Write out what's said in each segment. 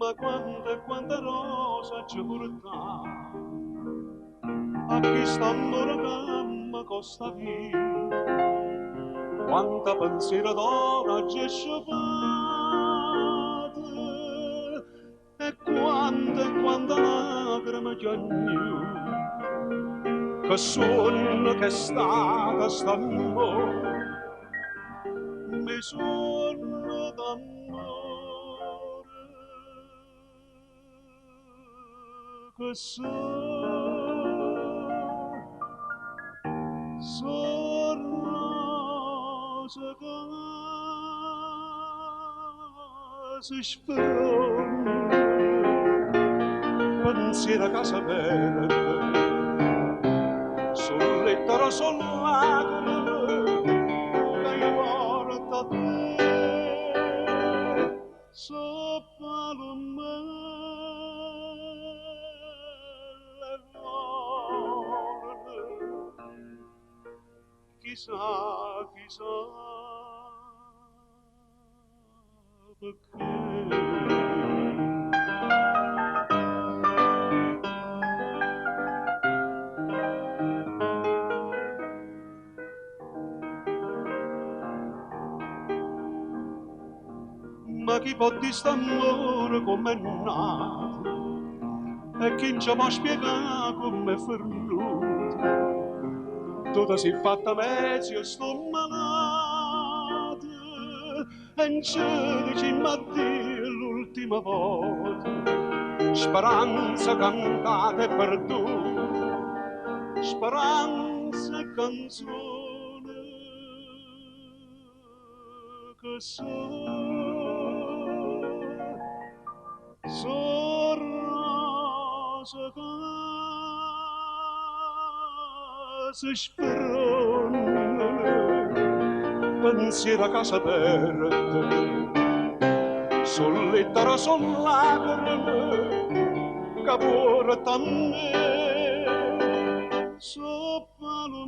Ma quanta e quanta rosa ci porta a chi sta ancora gamma costa via, quanta pensiero d'ora ci è sciupata e quanta lacrime chiagnu che suona che è stata st'amore mi suona d'amore che sorrose che si sfonda pensiero a casa verde sul letto sul lacrime che io porto a te sopra le vole chissà, chissà perché. Ma chi può dire st'amore come è nato e chi non ci può spiegare come è venuto tutto si è fatta mezzo io sto malato e non ci dici ma Dio l'ultima volta speranza cantate e perduta speranza e canzone che sorrose che si sperano pensiero a casa verde sul letto son lacrime che porta a me sopra le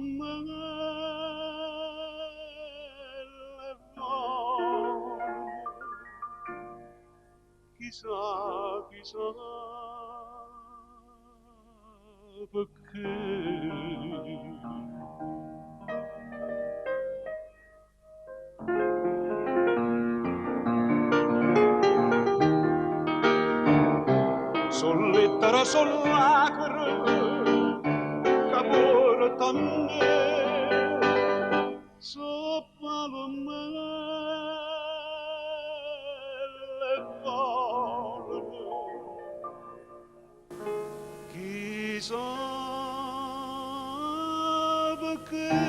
vole chissà, chissà perché. Sul letto sul lacrime che porta a me sopra le vole chissà perché